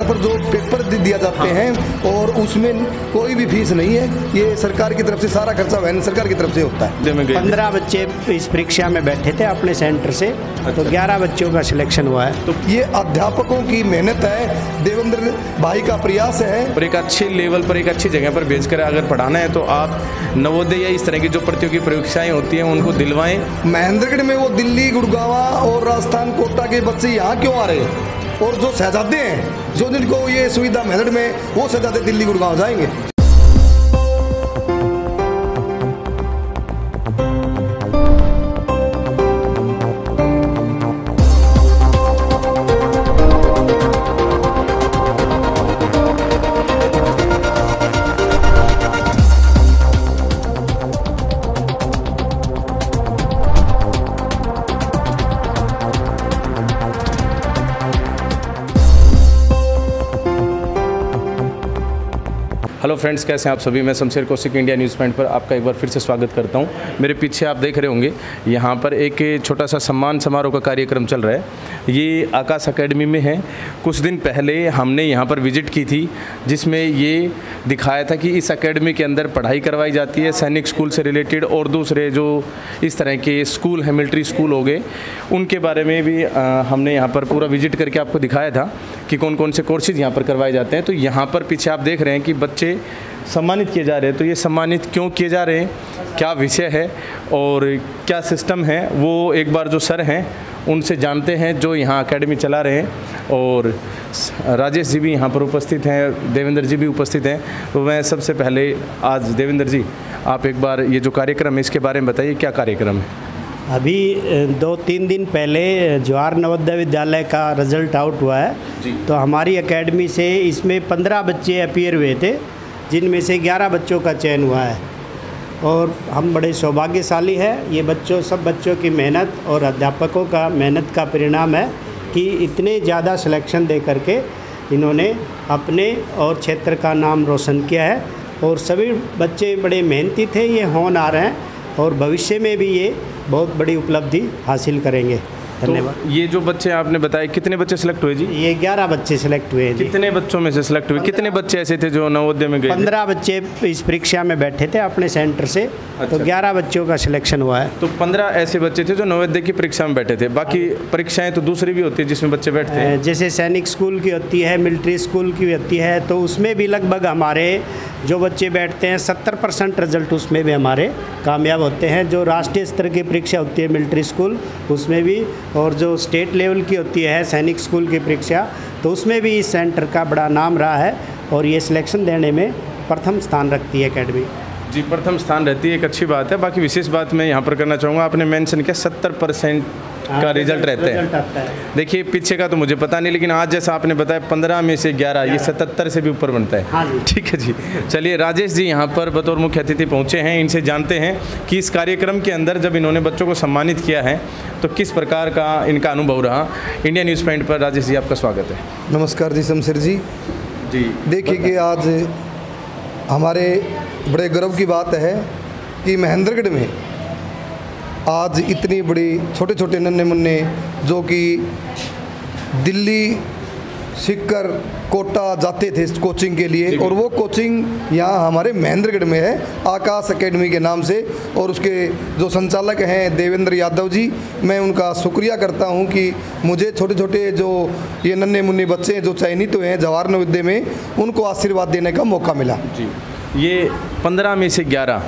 पर जो पेपर दिया जाते हैं और उसमें कोई भी फीस नहीं है। ये सरकार की तरफ से सारा खर्चा वहन सरकार की तरफ से होता है। 15 बच्चे इस परीक्षा में बैठे थे अपने सेंटर से, तो 11 बच्चों का सिलेक्शन हुआ है। तो ये अध्यापकों की मेहनत है, देवेंद्र भाई का प्रयास है। और एक अच्छे लेवल पर, एक अच्छी जगह पर भेजकर अगर पढ़ाना है तो आप नवोदय या इस तरह की जो प्रतियोगी परीक्षाएं होती हैं उनको दिलवाएं। महेंद्रगढ़ में वो दिल्ली, गुड़गांव और राजस्थान, कोटा के बच्चे यहाँ क्यों आ रहे हैं? और जो शहजादे हैं, जो जिनको ये सुविधा मेरठ में, वो शहजादे दिल्ली, गुड़गांव जाएंगे। हेलो फ्रेंड्स, कैसे हैं आप सभी। मैं Shamsher Kaushik India news point पर आपका एक बार फिर से स्वागत करता हूं। मेरे पीछे आप देख रहे होंगे यहाँ पर एक छोटा सा सम्मान समारोह का कार्यक्रम चल रहा है। ये आकाश एकेडमी में है। कुछ दिन पहले हमने यहाँ पर विजिट की थी, जिसमें ये दिखाया था कि इस एकेडमी के अंदर पढ़ाई करवाई जाती है सैनिक स्कूल से रिलेटेड, और दूसरे जो इस तरह के स्कूल हैं, मिलिट्री स्कूल हो गए, उनके बारे में भी हमने यहाँ पर पूरा विजिट करके आपको दिखाया था कि कौन कौन से कोर्सेज यहाँ पर करवाए जाते हैं। तो यहाँ पर पीछे आप देख रहे हैं कि बच्चे सम्मानित किए जा रहे हैं। तो ये सम्मानित क्यों किए जा रहे हैं, क्या विषय है और क्या सिस्टम है, वो एक बार जो सर हैं उनसे जानते हैं जो यहाँ एकेडमी चला रहे हैं। और राजेश जी भी यहाँ पर उपस्थित हैं, देवेंद्र जी भी उपस्थित हैं। तो मैं सबसे पहले आज देवेंद्र जी, आप एक बार ये जो कार्यक्रम है इसके बारे में बताइए, क्या कार्यक्रम है। अभी 2-3 दिन पहले जवाहर नवोदय विद्यालय का रिजल्ट आउट हुआ है जी। तो हमारी एकेडमी से इसमें 15 बच्चे अपीयर हुए थे, जिनमें से 11 बच्चों का चयन हुआ है। और हम बड़े सौभाग्यशाली हैं। ये सब बच्चों की मेहनत और अध्यापकों का मेहनत का परिणाम है कि इतने ज़्यादा सिलेक्शन दे करके इन्होंने अपने और क्षेत्र का नाम रोशन किया है। और सभी बच्चे बड़े मेहनती थे, ये होनहार हैं और भविष्य में भी ये बहुत बड़ी उपलब्धि हासिल करेंगे। धन्यवाद। तो ये जो बच्चे आपने बताए, कितने बच्चे सिलेक्ट हुए जी? ये 11 बच्चे सिलेक्ट हुए हैं जी। कितने बच्चों में से सिलेक्ट हुए? कितने बच्चे ऐसे थे जो नवोदय में गए? 15 बच्चे इस परीक्षा में बैठे थे अपने सेंटर से। अच्छा। तो 11 बच्चों का सिलेक्शन हुआ है। तो 15 ऐसे बच्चे थे जो नवोदय की परीक्षा में बैठे थे। बाकी परीक्षाएं तो दूसरी भी होती है जिसमें बच्चे बैठते हैं, जैसे सैनिक स्कूल की होती है, मिलिट्री स्कूल की होती है। तो उसमें भी लगभग हमारे जो बच्चे बैठते हैं 70% रिजल्ट उसमें भी हमारे कामयाब होते हैं। जो राष्ट्रीय स्तर की परीक्षा होती है मिलिट्री स्कूल, उसमें भी, और जो स्टेट लेवल की होती है सैनिक स्कूल की परीक्षा, तो उसमें भी इस सेंटर का बड़ा नाम रहा है। और ये सिलेक्शन देने में प्रथम स्थान रखती है एकेडमी जी। प्रथम स्थान रहती है, एक अच्छी बात है। बाकी विशेष बात मैं यहाँ पर करना चाहूँगा, आपने मेंशन किया 70% का रिजल्ट रहता है। देखिए पीछे का तो मुझे पता नहीं, लेकिन आज जैसा आपने बताया 15 में से 11, ये 77 से भी ऊपर बनता है। हाँ जी। ठीक है जी। चलिए, राजेश जी यहाँ पर बतौर मुख्य अतिथि पहुँचे हैं। इनसे जानते हैं कि इस कार्यक्रम के अंदर जब इन्होंने बच्चों को सम्मानित किया है तो किस प्रकार का इनका अनुभव रहा। इंडिया न्यूज़ पॉइंट पर राजेश जी आपका स्वागत है। नमस्कार जी शमशेर जी। देखिए कि आज हमारे बड़े गर्व की बात है कि महेंद्रगढ़ में आज इतनी बड़ी छोटे छोटे नन्हे मुन्ने जो कि दिल्ली, सीकर, कोटा जाते थे कोचिंग के लिए, और वो कोचिंग यहाँ हमारे महेंद्रगढ़ में है आकाश एकेडमी के नाम से। और उसके जो संचालक हैं देवेंद्र यादव जी, मैं उनका शुक्रिया करता हूँ कि मुझे छोटे छोटे जो ये नन्हे मुन्ने बच्चे हैं जो चयनित हुए हैं जवाहर नवोदय में, उनको आशीर्वाद देने का मौका मिला जी। ये 15 में से 11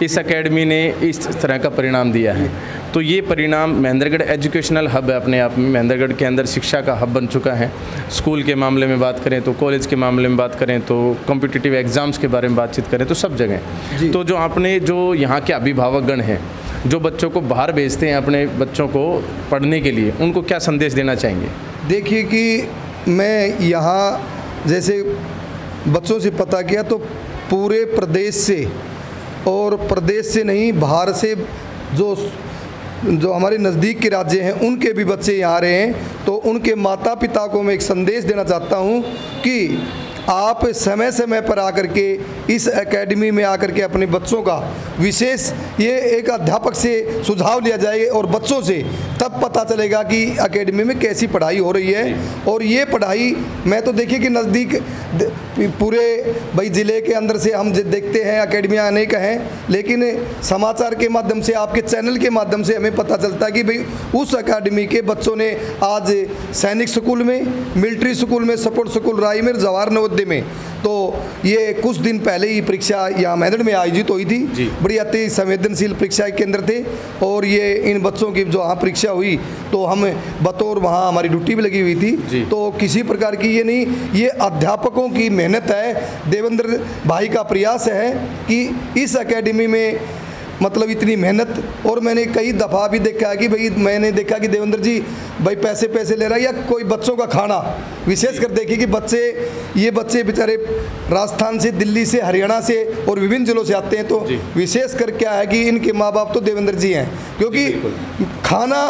इस एकेडमी ने इस तरह का परिणाम दिया है। तो ये परिणाम महेंद्रगढ़ एजुकेशनल हब है अपने आप में। महेंद्रगढ़ के अंदर शिक्षा का हब बन चुका है। स्कूल के मामले में बात करें तो, कॉलेज के मामले में बात करें तो, कॉम्पिटिटिव एग्ज़ाम्स के बारे में बातचीत करें तो, सब जगह। तो जो आपने जो यहाँ के अभिभावकगण हैं जो बच्चों को बाहर भेजते हैं अपने बच्चों को पढ़ने के लिए, उनको क्या संदेश देना चाहेंगे? देखिए कि मैं यहाँ जैसे बच्चों से पता किया तो पूरे प्रदेश से, और प्रदेश से नहीं बाहर से जो हमारे नज़दीक के राज्य हैं उनके भी बच्चे यहाँ आ रहे हैं। तो उनके माता पिता को मैं एक संदेश देना चाहता हूँ कि आप समय समय पर आकर के इस एकेडमी में आकर के अपने बच्चों का विशेष ये एक अध्यापक से सुझाव लिया जाए और बच्चों से तब पता चलेगा कि एकेडमी में कैसी पढ़ाई हो रही है। और ये पढ़ाई मैं तो देखिए कि नज़दीक पूरे भाई ज़िले के अंदर से हम देखते हैं एकेडमियाँ अनेक हैं, लेकिन समाचार के माध्यम से आपके चैनल के माध्यम से हमें पता चलता है कि भाई उस एकेडमी के बच्चों ने आज सैनिक स्कूल में, मिलिट्री स्कूल में, सपोर्ट स्कूल राई में, जवाहर नवोदय में, तो ये कुछ दिन पहले ही परीक्षा यहाँ मेहंदड़ में आयोजित हुई थी। बड़ी अति संवेदनशील परीक्षा केंद्र थे और ये इन बच्चों की जो वहाँ परीक्षा हुई तो हम बतौर वहाँ हमारी ड्यूटी भी लगी हुई थी, तो किसी प्रकार की ये नहीं, ये अध्यापकों की मेहनत है, देवेंद्र भाई का प्रयास है कि इस एकेडमी में मतलब इतनी मेहनत। और मैंने कई दफ़ा भी देखा है कि भाई मैंने देखा कि देवेंद्र जी भाई पैसे ले रहा है या कोई बच्चों का खाना, विशेष कर देखिए कि ये बच्चे बेचारे राजस्थान से, दिल्ली से, हरियाणा से और विभिन्न जिलों से आते हैं, तो विशेष कर क्या है कि इनके माँ बाप तो देवेंद्र जी हैं, क्योंकि खाना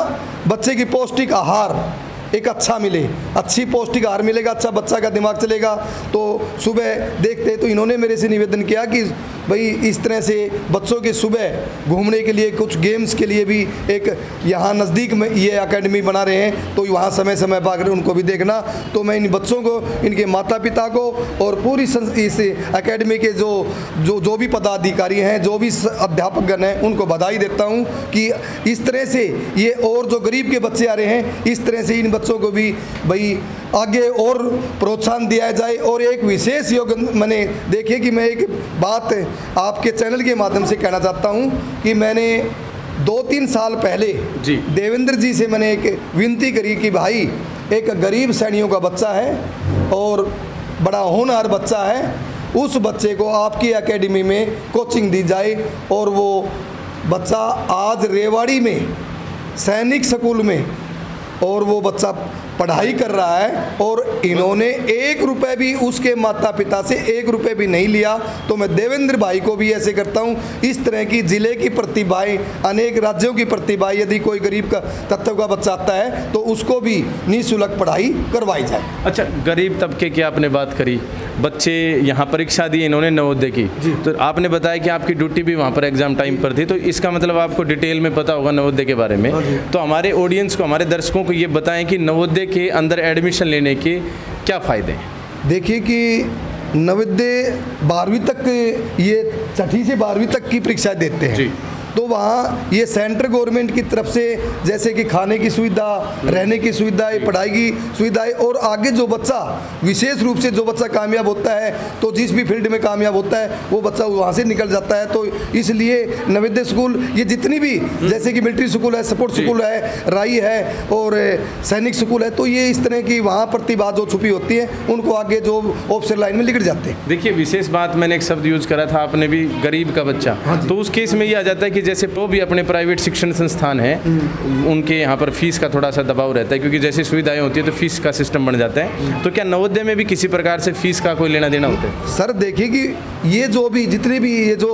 बच्चे की पौष्टिक आहार एक अच्छा मिले, अच्छी पौष्टिक आहार मिलेगा, अच्छा बच्चा का दिमाग चलेगा। तो सुबह देखते तो इन्होंने मेरे से निवेदन किया कि भाई इस तरह से बच्चों के सुबह घूमने के लिए, कुछ गेम्स के लिए भी एक यहाँ नज़दीक में ये एकेडमी बना रहे हैं, तो वहाँ समय समय पर उनको भी देखना। तो मैं इन बच्चों को, इनके माता पिता को और पूरी इस एकेडमी के जो भी पदाधिकारी हैं, जो भी अध्यापकगण हैं, उनको बधाई देता हूँ कि इस तरह से ये और जो गरीब के बच्चे आ रहे हैं, इस तरह से इन बच्चों को भी भाई आगे और प्रोत्साहन दिया जाए। और एक विशेष योग मैंने देखिए कि मैं एक बात आपके चैनल के माध्यम से कहना चाहता हूं कि मैंने 2-3 साल पहले देवेंद्र जी से मैंने एक विनती करी कि भाई एक गरीब सैनियों का बच्चा है और बड़ा होनहार बच्चा है, उस बच्चे को आपकी एकेडमी में कोचिंग दी जाए। और वो बच्चा आज रेवाड़ी में सैनिक स्कूल में और वो बच्चा पढ़ाई कर रहा है और इन्होंने 1 रुपये भी उसके माता पिता से 1 रुपये भी नहीं लिया। तो मैं देवेंद्र भाई को भी ऐसे करता हूँ, इस तरह की ज़िले की प्रतिभाएं, अनेक राज्यों की प्रतिभाएं, यदि कोई गरीब का तत्व का बच्चा आता है तो उसको भी निःशुल्क पढ़ाई करवाई जाए। अच्छा, गरीब तबके की आपने बात करी, बच्चे यहाँ परीक्षा दी इन्होंने नवोदय की, तो आपने बताया कि आपकी ड्यूटी भी वहाँ पर एग्जाम टाइम पर थी, तो इसका मतलब आपको डिटेल में पता होगा नवोदय के बारे में। तो हमारे ऑडियंस को, हमारे दर्शकों को ये बताएं कि नवोदय के अंदर एडमिशन लेने के क्या फ़ायदे हैं। देखिए कि नवोदय 12वीं तक, ये 6ठी से 12वीं तक की परीक्षा देते हैं, तो वहाँ ये सेंट्रल गवर्नमेंट की तरफ से जैसे कि खाने की सुविधा, रहने की सुविधाएं, पढ़ाई की सुविधाएं, और आगे जो बच्चा विशेष रूप से जो बच्चा कामयाब होता है, तो जिस भी फील्ड में कामयाब होता है वो बच्चा वहाँ से निकल जाता है। तो इसलिए नवोदय स्कूल ये जितनी भी, जैसे कि मिलिट्री स्कूल है, सपोर्ट स्कूल है, राई है और सैनिक स्कूल है, तो ये इस तरह की वहाँ प्रतिभा जो छुपी होती है उनको आगे जो ऑफिसर लाइन में निकल जाते हैं। देखिए, विशेष बात मैंने एक शब्द यूज़ करा था, आपने भी गरीब का बच्चा, तो उस केस में ये आ जाता है कि जैसे वो भी अपने प्राइवेट शिक्षण संस्थान हैं, उनके यहाँ पर फीस का थोड़ा सा दबाव रहता है, क्योंकि जैसे सुविधाएं होती है तो फीस का सिस्टम बन जाता है। तो क्या नवोदय में भी किसी प्रकार से फीस का कोई लेना देना होता है? सर देखिए कि ये जो भी जितने भी ये जो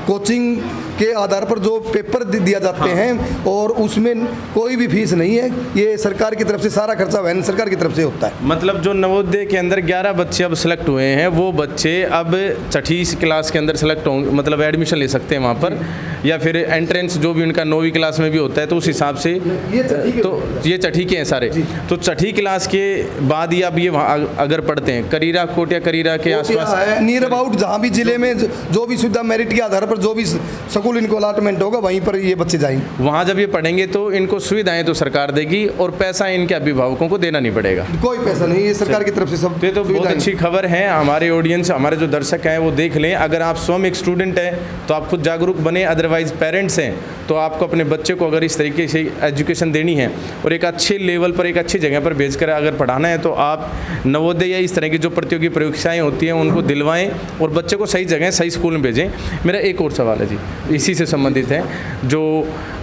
कोचिंग के आधार पर जो पेपर दिया जाते हैं और उसमें कोई भी फीस नहीं है, ये सरकार की तरफ से सारा खर्चा वहन सरकार की तरफ से होता है। मतलब जो नवोदय के अंदर 11 बच्चे अब सेलेक्ट हुए हैं, वो बच्चे अब 6ठी क्लास के अंदर सेलेक्ट होंगे, मतलब एडमिशन ले सकते हैं वहाँ पर, या फिर एंट्रेंस जो भी उनका 9वीं क्लास में भी होता है तो उस हिसाब से, तो ये 6ठी के हैं सारे। तो 6ठी क्लास के बाद ही अब ये वहाँ अगर पढ़ते हैं करीरा, कोट या करीरा के आसपास नियर अबाउट जहाँ भी जिले में जो भी सुविधा मेरिट के आधार पर जो भी स्कूल इनको अलॉटमेंट होगा वहीं पर ये बच्चे जाएंगे। वहाँ जब ये पढ़ेंगे तो इनको सुविधाएं तो सरकार देगी और पैसा इनके अभिभावकों को देना नहीं पड़ेगा, कोई पैसा नहीं, ये सरकार की तरफ से सब। ये तो बहुत अच्छी खबर है। हमारे ऑडियंस, हमारे जो दर्शक हैं वो देख लें। अगर आप स्वयं एक स्टूडेंट हैं तो आप खुद जागरूक बने, अदरवाइज पेरेंट्स हैं तो आपको अपने बच्चे को अगर इस तरीके से एजुकेशन देनी है और एक अच्छे लेवल पर, एक अच्छी जगह पर भेजकर अगर पढ़ाना है, तो आप नवोदय या इस तरह की जो प्रतियोगी परीक्षाएं होती हैं उनको दिलवाएं और बच्चे को सही जगह, सही स्कूल में भेजें। मेरा एक और सवाल है जी, इसी से संबंधित है, जो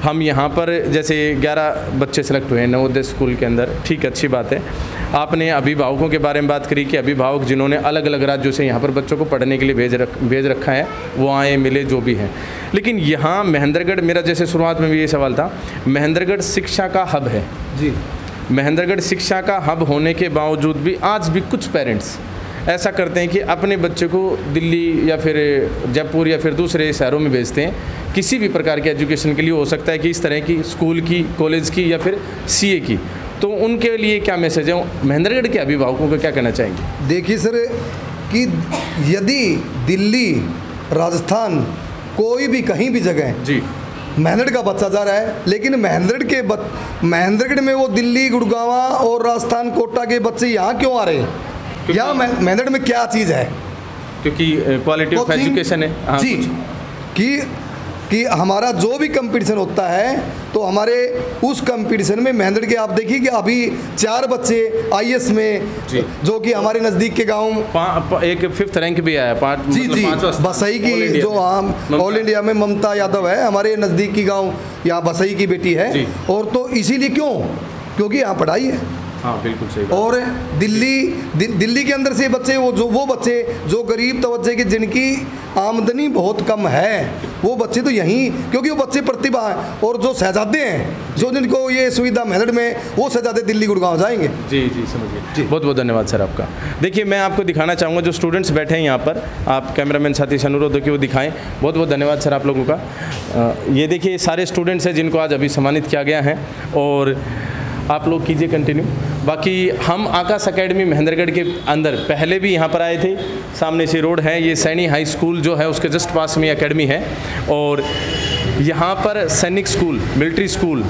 हम यहाँ पर जैसे 11 बच्चे सेलेक्ट हुए हैं नवोदय स्कूल के अंदर, ठीक, अच्छी बात है। आपने अभिभावकों के बारे में बात करी कि अभिभावक जिन्होंने अलग अलग राज्यों से यहाँ पर बच्चों को पढ़ने के लिए भेज रखा है, वो आए, मिले, जो भी हैं। लेकिन यहाँ महेंद्रगढ़, मेरा जैसे शुरुआत में भी ये सवाल था, महेंद्रगढ़ शिक्षा का हब है जी। महेंद्रगढ़ शिक्षा का हब होने के बावजूद भी आज भी कुछ पेरेंट्स ऐसा करते हैं कि अपने बच्चे को दिल्ली या फिर जयपुर या फिर दूसरे शहरों में भेजते हैं किसी भी प्रकार के एजुकेशन के लिए, हो सकता है कि इस तरह की स्कूल की, कॉलेज की या फिर सीए की, तो उनके लिए क्या मैसेज है, महेंद्रगढ़ के अभिभावकों को क्या कहना चाहेंगे? देखिए सर, कि यदि दिल्ली, राजस्थान, कोई भी कहीं भी जगह जी महेंद्रगढ़ का बच्चा जा रहा है, लेकिन महेंद्रगढ़ में वो दिल्ली, गुड़गांव और राजस्थान, कोटा के बच्चे यहाँ क्यों आ रहे हैं? यहाँ महेंद्रगढ़ में क्या चीज़ है? क्योंकि क्वालिटी ऑफ एजुकेशन है। हाँ, जी, कि हमारा जो भी कंपटीशन होता है तो हमारे उस कंपटीशन में महेंद्रगढ़ के, आप देखिए कि अभी 4 बच्चे आईएएस में, जो कि हमारे नज़दीक के गांव एक 5th रैंक भी आया, जी जी, बसई की, जो ऑल इंडिया में ममता यादव है, हमारे नज़दीक की गांव, यहाँ बसई की बेटी है। और तो इसीलिए क्यों? क्योंकि यहाँ पढ़ाई है। हाँ बिल्कुल सही। और दिल्ली के अंदर से बच्चे, वो बच्चे जो गरीब तवज्जे के, जिनकी आमदनी बहुत कम है, वो बच्चे तो यहीं, क्योंकि वो बच्चे प्रतिभा हैं, और जो शहजादे हैं, जो जिनको ये सुविधा महेंद्रगढ़ में, वो शहजादे दिल्ली, गुड़गांव जाएंगे। जी जी, समझ गए। बहुत बहुत धन्यवाद सर आपका। देखिए, मैं आपको दिखाना चाहूँगा जो स्टूडेंट्स बैठे हैं यहाँ पर, आप कैमरामैन साथी से अनुरोध हो कि वो दिखाएँ। बहुत बहुत धन्यवाद सर आप लोगों का। ये देखिए सारे स्टूडेंट्स हैं जिनको आज अभी सम्मानित किया गया है, और आप लोग कीजिए कंटिन्यू। बाकी हम आकाश एकेडमी महेंद्रगढ़ के अंदर पहले भी यहाँ पर आए थे, सामने से रोड है, ये सैनी हाई स्कूल जो है उसके जस्ट पास में एकेडमी है, और यहाँ पर सैनिक स्कूल, मिलिट्री स्कूल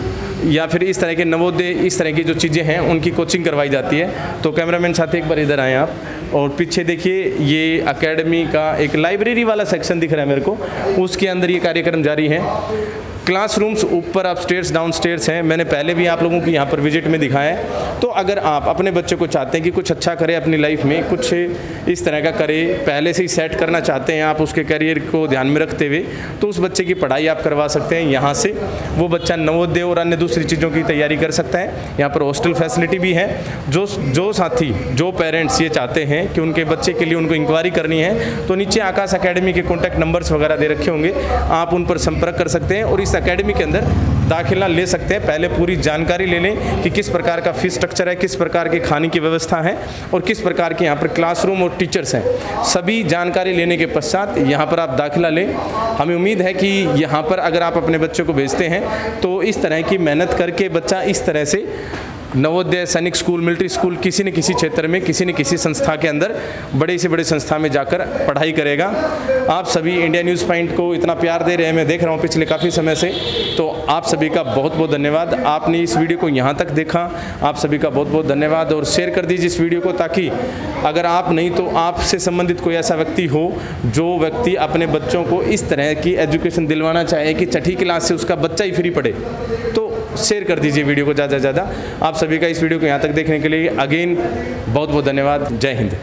या फिर इस तरह के नवोदय, इस तरह की जो चीज़ें हैं उनकी कोचिंग करवाई जाती है। तो कैमरामैन साथी एक बार इधर आएँ आप, और पीछे देखिए ये एकेडमी का एक लाइब्रेरी वाला सेक्शन दिख रहा है मेरे को, उसके अंदर ये कार्यक्रम जारी है। क्लासरूम्स ऊपर आप स्टेयर्स, डाउन स्टेयर्स हैं, मैंने पहले भी आप लोगों को यहाँ पर विजिट में दिखाया है। तो अगर आप अपने बच्चे को चाहते हैं कि कुछ अच्छा करे अपनी लाइफ में, कुछ इस तरह का करे, पहले से ही सेट करना चाहते हैं आप उसके करियर को ध्यान में रखते हुए, तो उस बच्चे की पढ़ाई आप करवा सकते हैं यहाँ से। वो बच्चा नवोदय और अन्य दूसरी चीज़ों की तैयारी कर सकता है। यहाँ पर हॉस्टल फैसिलिटी भी है। जो साथी, जो पेरेंट्स ये चाहते हैं कि उनके बच्चे के लिए उनको इंक्वायरी करनी है, तो नीचे आकाश एकेडमी के कॉन्टैक्ट नंबर्स वगैरह दे रखे होंगे, आप उन पर संपर्क कर सकते हैं और इस एकेडमी के अंदर दाखिला ले सकते हैं। पहले पूरी जानकारी ले लें कि किस प्रकार का फीस स्ट्रक्चर है, किस प्रकार के खाने की व्यवस्था है और किस प्रकार के यहाँ पर क्लासरूम और टीचर्स हैं। सभी जानकारी लेने के पश्चात यहाँ पर आप दाखिला लें। हमें उम्मीद है कि यहाँ पर अगर आप अपने बच्चे को भेजते हैं तो इस तरह की मेहनत करके बच्चा इस तरह से नवोदय, सैनिक स्कूल, मिलिट्री स्कूल, किसी न किसी क्षेत्र में, किसी न किसी संस्था के अंदर, बड़े से बड़े संस्था में जाकर पढ़ाई करेगा। आप सभी इंडिया न्यूज़ पॉइंट को इतना प्यार दे रहे हैं, मैं देख रहा हूँ पिछले काफ़ी समय से, तो आप सभी का बहुत बहुत धन्यवाद। आपने इस वीडियो को यहाँ तक देखा, आप सभी का बहुत बहुत धन्यवाद। और शेयर कर दीजिए इस वीडियो को, ताकि अगर आप नहीं तो आपसे संबंधित कोई ऐसा व्यक्ति हो जो व्यक्ति अपने बच्चों को इस तरह की एजुकेशन दिलवाना चाहे कि छठी क्लास से उसका बच्चा ही फ्री पढ़े, तो शेयर कर दीजिए वीडियो को ज़्यादा से ज़्यादा। आप सभी का इस वीडियो को यहाँ तक देखने के लिए अगेन बहुत बहुत धन्यवाद। जय हिंद।